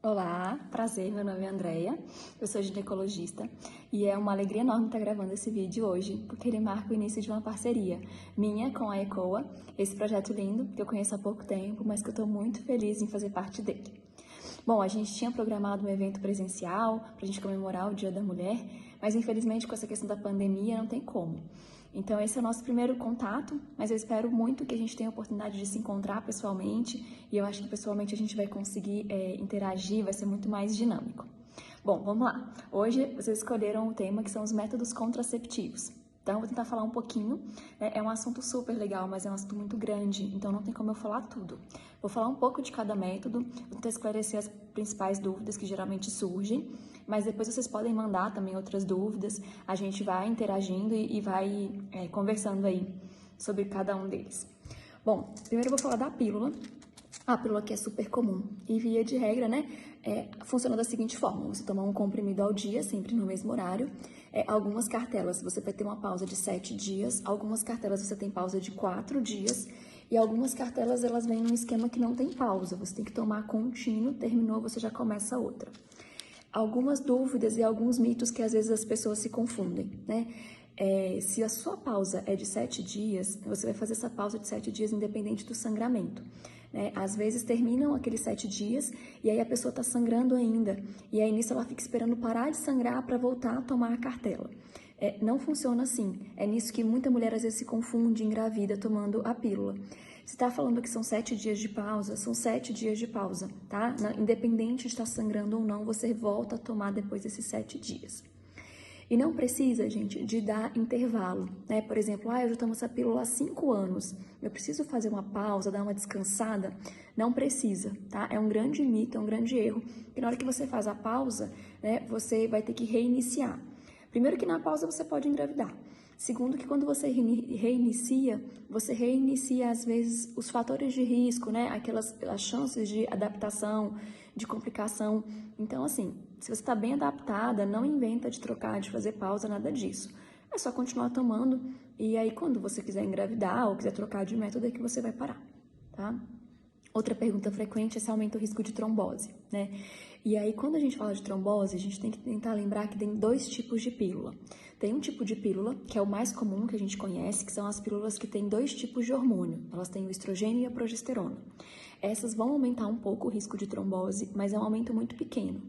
Olá, prazer, meu nome é Andreia, eu sou ginecologista e é uma alegria enorme estar gravando esse vídeo hoje, porque ele marca o início de uma parceria minha com a ECOA, esse projeto lindo que eu conheço há pouco tempo, mas que eu estou muito feliz em fazer parte dele. Bom, a gente tinha programado um evento presencial para a gente comemorar o Dia da Mulher, mas infelizmente com essa questão da pandemia não tem como. Então esse é o nosso primeiro contato, mas eu espero muito que a gente tenha a oportunidade de se encontrar pessoalmente e eu acho que pessoalmente a gente vai conseguir interagir, vai ser muito mais dinâmico. Bom, vamos lá. Hoje vocês escolheram o tema que são os métodos contraceptivos. Então, eu vou tentar falar um pouquinho, né? É um assunto super legal, mas é um assunto muito grande, então não tem como eu falar tudo. Vou falar um pouco de cada método, vou tentar esclarecer as principais dúvidas que geralmente surgem, mas depois vocês podem mandar também outras dúvidas, a gente vai interagindo e vai conversando aí sobre cada um deles. Bom, primeiro eu vou falar da pílula. A pílula que é super comum e via de regra, né, funciona da seguinte forma: você toma um comprimido ao dia, sempre no mesmo horário. Algumas cartelas você vai ter uma pausa de 7 dias, algumas cartelas você tem pausa de 4 dias e algumas cartelas elas vêm num esquema que não tem pausa, você tem que tomar contínuo, terminou, você já começa outra. Algumas dúvidas e alguns mitos que às vezes as pessoas se confundem, né? Se a sua pausa é de 7 dias, você vai fazer essa pausa de 7 dias independente do sangramento. Às vezes terminam aqueles 7 dias e aí a pessoa está sangrando ainda. E aí nisso ela fica esperando parar de sangrar para voltar a tomar a cartela. Não funciona assim. É nisso que muita mulher às vezes se confunde, engravida tomando a pílula. Se está falando que são 7 dias de pausa, são 7 dias de pausa, tá? Independente de estar sangrando ou não, você volta a tomar depois desses 7 dias. E não precisa, gente, de dar intervalo, né? Por exemplo, eu já tomo essa pílula há 5 anos, eu preciso fazer uma pausa, dar uma descansada? Não precisa, tá? É um grande mito, é um grande erro, que na hora que você faz a pausa, né, você vai ter que reiniciar. Primeiro que na pausa você pode engravidar. Segundo que quando você reinicia, você reinicia às vezes os fatores de risco, né? As chances de adaptação, de complicação. Então, assim, se você está bem adaptada, não inventa de trocar, de fazer pausa, nada disso. É só continuar tomando e aí quando você quiser engravidar ou quiser trocar de método é que você vai parar, tá? Outra pergunta frequente é se aumenta o risco de trombose, né? E aí, quando a gente fala de trombose, a gente tem que tentar lembrar que tem 2 tipos de pílula. Tem um tipo de pílula, que é o mais comum que a gente conhece, que são as pílulas que têm 2 tipos de hormônio. Elas têm o estrogênio e a progesterona. Essas vão aumentar um pouco o risco de trombose, mas é um aumento muito pequeno.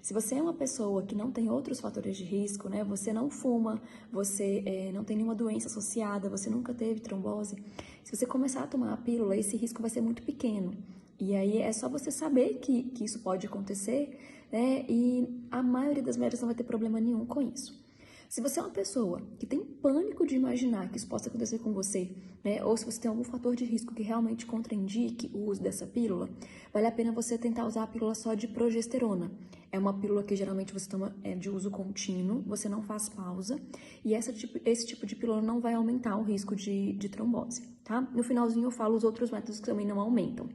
Se você é uma pessoa que não tem outros fatores de risco, né? Você não fuma, você não tem nenhuma doença associada, você nunca teve trombose, se você começar a tomar a pílula, esse risco vai ser muito pequeno. E aí é só você saber que isso pode acontecer, né? E a maioria das mulheres não vai ter problema nenhum com isso. Se você é uma pessoa que tem pânico de imaginar que isso possa acontecer com você, né? Ou se você tem algum fator de risco que realmente contraindique o uso dessa pílula, vale a pena você tentar usar a pílula só de progesterona. É uma pílula que geralmente você toma de uso contínuo, você não faz pausa, e esse tipo de pílula não vai aumentar o risco de trombose, tá? No finalzinho eu falo os outros métodos que também não aumentam.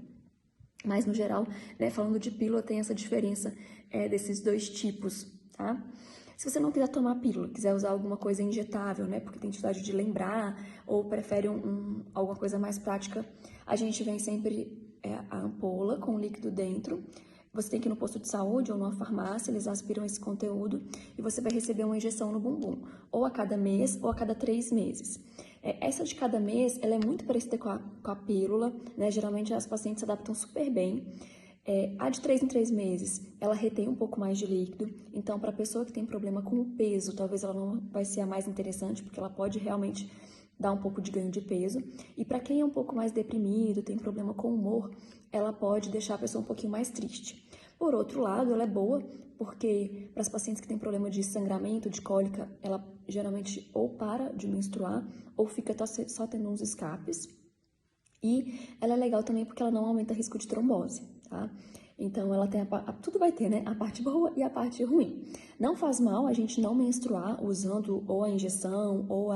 Mas, no geral, né, falando de pílula, tem essa diferença desses 2 tipos, tá? Se você não quiser tomar pílula, quiser usar alguma coisa injetável, né, porque tem dificuldade de lembrar, ou prefere alguma coisa mais prática, a gente vem sempre a ampola com líquido dentro. Você tem que ir no posto de saúde ou numa farmácia, eles aspiram esse conteúdo e você vai receber uma injeção no bumbum, ou a cada mês ou a cada 3 meses. Essa de cada mês, ela é muito parecida com a pílula, né? Geralmente as pacientes se adaptam super bem. A de 3 em 3 meses, ela retém um pouco mais de líquido, então para a pessoa que tem problema com o peso, talvez ela não vai ser a mais interessante, porque ela pode realmente dar um pouco de ganho de peso. E para quem é um pouco mais deprimido, tem problema com o humor, ela pode deixar a pessoa um pouquinho mais triste. Por outro lado, ela é boa porque para as pacientes que têm problema de sangramento, de cólica, ela geralmente ou para de menstruar ou fica só tendo uns escapes. E ela é legal também porque ela não aumenta o risco de trombose, tá? Então, ela tem tudo vai ter, né? A parte boa e a parte ruim. Não faz mal a gente não menstruar usando ou a injeção ou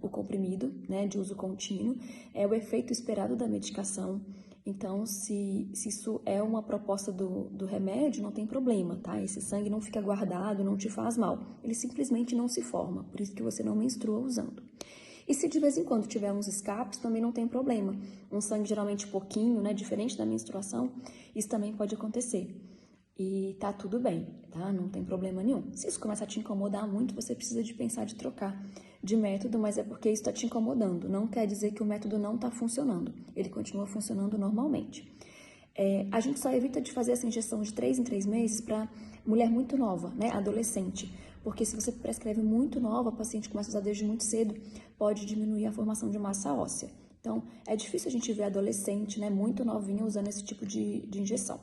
o comprimido, né? De uso contínuo. É o efeito esperado da medicação. Então, se isso é uma proposta do remédio, não tem problema, tá? Esse sangue não fica guardado, não te faz mal. Ele simplesmente não se forma, por isso que você não menstrua usando. E se de vez em quando tiver uns escapes, também não tem problema. Um sangue geralmente pouquinho, né, diferente da menstruação, isso também pode acontecer. e tá tudo bem, tá? Não tem problema nenhum. Se isso começar a te incomodar muito, você precisa de pensar de trocar de método, mas é porque isso está te incomodando. Não quer dizer que o método não está funcionando. Ele continua funcionando normalmente. A gente só evita de fazer essa injeção de 3 em 3 meses para mulher muito nova, né? Adolescente. Porque se você prescreve muito nova, a paciente começa a usar desde muito cedo, pode diminuir a formação de massa óssea. Então, é difícil a gente ver adolescente, né, muito novinha usando esse tipo de injeção.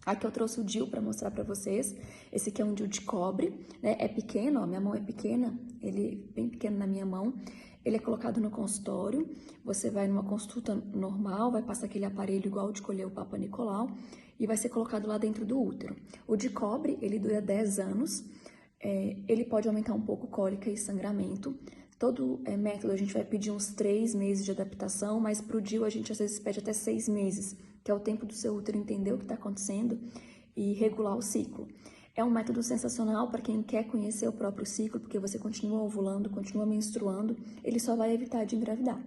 Aqui eu trouxe o DIU para mostrar para vocês. Esse aqui é um DIU de cobre, né? É pequeno, ó, minha mão é pequena, ele é bem pequeno na minha mão. Ele é colocado no consultório, você vai numa consulta normal, vai passar aquele aparelho igual de colher o Papa Nicolau e vai ser colocado lá dentro do útero. O de cobre, ele dura 10 anos, ele pode aumentar um pouco cólica e sangramento. Todo método a gente vai pedir uns 3 meses de adaptação, mas pro DIU a gente às vezes pede até 6 meses, que é o tempo do seu útero entender o que está acontecendo e regular o ciclo. É um método sensacional para quem quer conhecer o próprio ciclo, porque você continua ovulando, continua menstruando, ele só vai evitar de engravidar.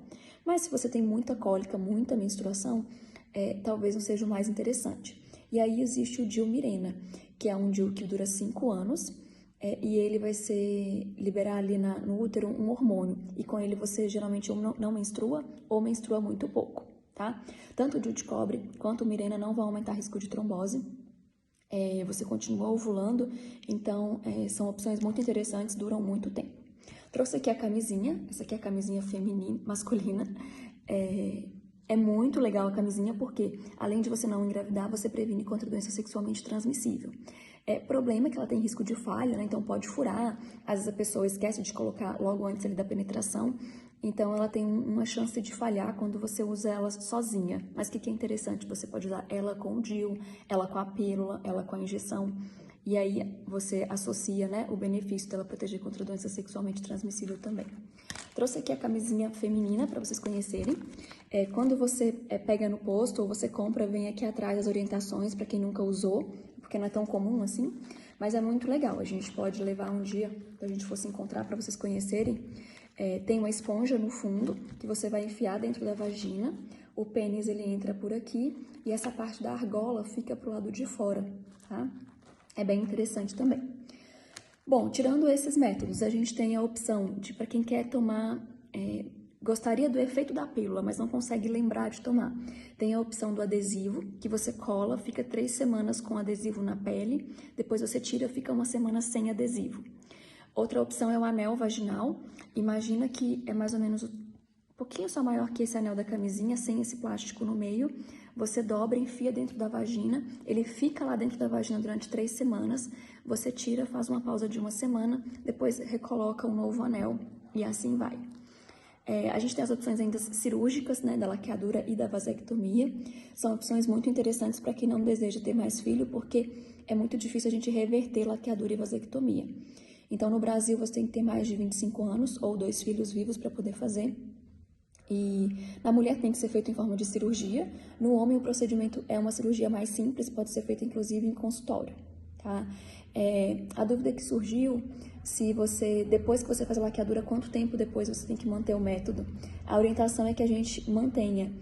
Mas se você tem muita cólica, muita menstruação, talvez não seja o mais interessante. E aí existe o DIU Mirena, que é um DIU que dura 5 anos, e ele vai liberar ali no útero um hormônio, e com ele você geralmente não menstrua ou menstrua muito pouco, tá? Tanto o DIU de cobre quanto o Mirena não vão aumentar risco de trombose. Você continua ovulando, então são opções muito interessantes, duram muito tempo. Trouxe aqui a camisinha, essa aqui é a camisinha feminina, masculina. É muito legal a camisinha porque, além de você não engravidar, você previne contra doença sexualmente transmissível. Problema é que ela tem risco de falha, né? Então pode furar, às vezes a pessoa esquece de colocar logo antes ali da penetração, então ela tem uma chance de falhar quando você usa ela sozinha. Mas o que é interessante? Você pode usar ela com o DIU, ela com a pílula, ela com a injeção, e aí você associa, né, o benefício dela proteger contra doença sexualmente transmissível também. Trouxe aqui a camisinha feminina para vocês conhecerem. Quando você pega no posto ou você compra, vem aqui atrás as orientações para quem nunca usou, porque não é tão comum assim, mas é muito legal. A gente pode levar um dia, se a gente fosse encontrar, para vocês conhecerem. Tem uma esponja no fundo que você vai enfiar dentro da vagina, o pênis ele entra por aqui e essa parte da argola fica pro lado de fora, tá? É bem interessante também. Bom, tirando esses métodos, a gente tem a opção de, para quem quer tomar, gostaria do efeito da pílula, mas não consegue lembrar de tomar. Tem a opção do adesivo, que você cola, fica 3 semanas com adesivo na pele, depois você tira, fica 1 semana sem adesivo. Outra opção é o anel vaginal. Imagina que é mais ou menos um pouquinho só maior que esse anel da camisinha, sem esse plástico no meio. Você dobra, enfia dentro da vagina, ele fica lá dentro da vagina durante 3 semanas. Você tira, faz uma pausa de 1 semana, depois recoloca um novo anel e assim vai. A gente tem as opções ainda cirúrgicas, né, da laqueadura e da vasectomia. São opções muito interessantes para quem não deseja ter mais filho, porque é muito difícil a gente reverter laqueadura e vasectomia. Então, no Brasil, você tem que ter mais de 25 anos ou 2 filhos vivos para poder fazer. E na mulher tem que ser feito em forma de cirurgia. No homem, o procedimento é uma cirurgia mais simples, pode ser feita inclusive em consultório, tá? A dúvida que surgiu, se você, depois que você faz a laqueadura, quanto tempo depois você tem que manter o método? A orientação é que a gente mantenha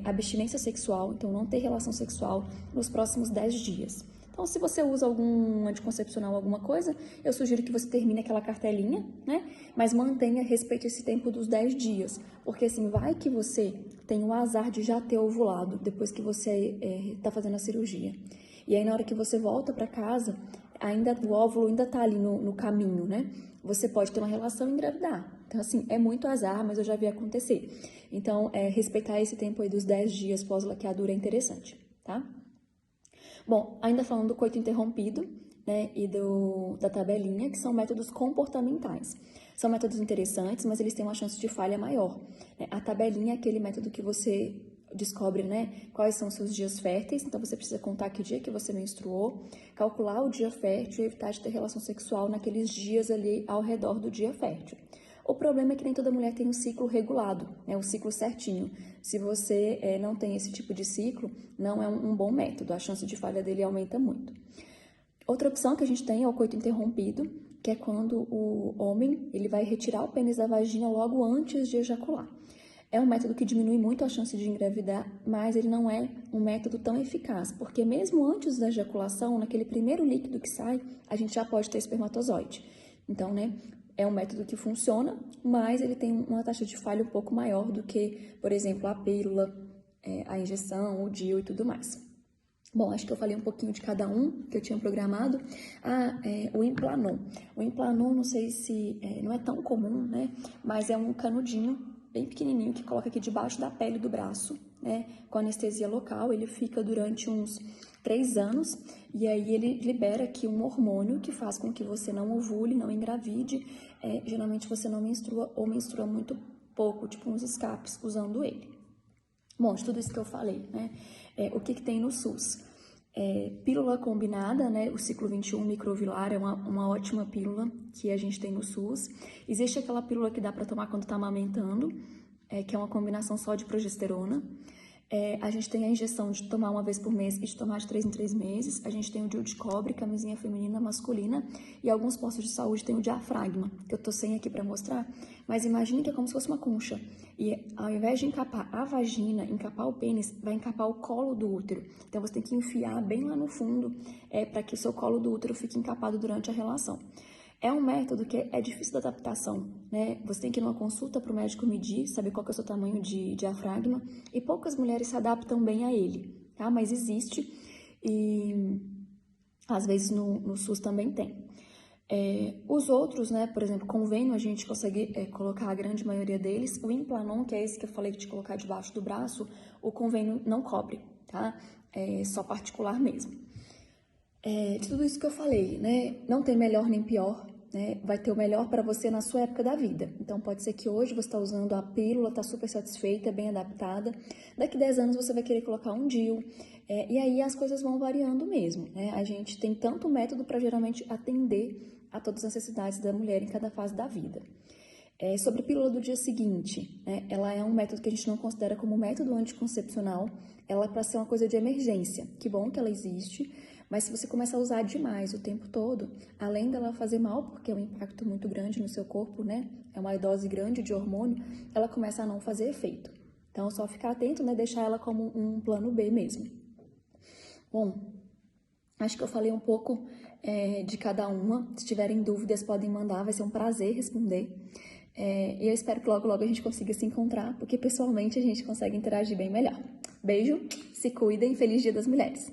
abstinência sexual, então não ter relação sexual nos próximos 10 dias. Então, se você usa algum anticoncepcional, alguma coisa, eu sugiro que você termine aquela cartelinha, né? Mas mantenha, respeite esse tempo dos 10 dias. Porque assim, vai que você tem o azar de já ter ovulado depois que você tá fazendo a cirurgia. E aí, na hora que você volta para casa, o óvulo ainda tá ali no caminho, né? Você pode ter uma relação e engravidar. Então, assim, é muito azar, mas eu já vi acontecer. Então, respeitar esse tempo aí dos 10 dias pós-laqueadura é interessante, tá? Bom, ainda falando do coito interrompido, né, e da tabelinha, que são métodos comportamentais. São métodos interessantes, mas eles têm uma chance de falha maior. A tabelinha é aquele método que você descobre, né, quais são os seus dias férteis, então você precisa contar que dia que você menstruou, calcular o dia fértil e evitar de ter relação sexual naqueles dias ali ao redor do dia fértil. O problema é que nem toda mulher tem um ciclo regulado, né, um ciclo certinho. Se você não tem esse tipo de ciclo, não é um bom método, a chance de falha dele aumenta muito. Outra opção que a gente tem é o coito interrompido, que é quando o homem ele vai retirar o pênis da vagina logo antes de ejacular. É um método que diminui muito a chance de engravidar, mas ele não é um método tão eficaz, porque mesmo antes da ejaculação, naquele primeiro líquido que sai, a gente já pode ter espermatozoide. Então, né, é um método que funciona, mas ele tem uma taxa de falha um pouco maior do que, por exemplo, a pílula, a injeção, o DIU e tudo mais. Bom, acho que eu falei um pouquinho de cada um que eu tinha programado. O Implanon. O Implanon, não sei se não é tão comum, né? Mas é um canudinho bem pequenininho que coloca aqui debaixo da pele do braço, né? Com anestesia local. Ele fica durante uns 3 anos e aí ele libera aqui um hormônio que faz com que você não ovule, não engravide. Geralmente você não menstrua ou menstrua muito pouco, tipo uns escapes, usando ele. Bom, de tudo isso que eu falei, né? O que tem no SUS? Pílula combinada, né? O ciclo 21 microvilar é uma ótima pílula que a gente tem no SUS. Existe aquela pílula que dá para tomar quando está amamentando, que é uma combinação só de progesterona. A gente tem a injeção de tomar uma vez por mês e de tomar de 3 em 3 meses. A gente tem o DIU de cobre, camisinha feminina, masculina. E alguns postos de saúde tem o diafragma, que eu tô sem aqui para mostrar. Mas imagine que é como se fosse uma concha. E ao invés de encapar a vagina, encapar o pênis, vai encapar o colo do útero. Então você tem que enfiar bem lá no fundo para que o seu colo do útero fique encapado durante a relação. É um método que é difícil de adaptação, né? Você tem que ir numa consulta para o médico medir, saber qual que é o seu tamanho de diafragma, e poucas mulheres se adaptam bem a ele, tá? Mas existe e às vezes no SUS também tem. Os outros, né, por exemplo, convênio, a gente consegue colocar a grande maioria deles. O Implanon, que é esse que eu falei de colocar debaixo do braço, o convênio não cobre, tá? É só particular mesmo. De tudo isso que eu falei, né, não tem melhor nem pior, né, vai ter o melhor para você na sua época da vida. Então, pode ser que hoje você está usando a pílula, está super satisfeita, bem adaptada. Daqui 10 anos você vai querer colocar um DIU. E aí as coisas vão variando mesmo, né? A gente tem tanto método para geralmente atender a todas as necessidades da mulher em cada fase da vida. Sobre a pílula do dia seguinte, né, ela é um método que a gente não considera como método anticoncepcional, ela é para ser uma coisa de emergência. Que bom que ela existe, mas se você começar a usar demais o tempo todo, além dela fazer mal, porque é um impacto muito grande no seu corpo, né, é uma dose grande de hormônio, ela começa a não fazer efeito. Então, só ficar atento, né, deixar ela como um plano B mesmo. Bom, acho que eu falei um pouco de cada uma. Se tiverem dúvidas, podem mandar, vai ser um prazer responder. E eu espero que logo, logo a gente consiga se encontrar, porque pessoalmente a gente consegue interagir bem melhor. Beijo, se cuidem, feliz Dia das Mulheres!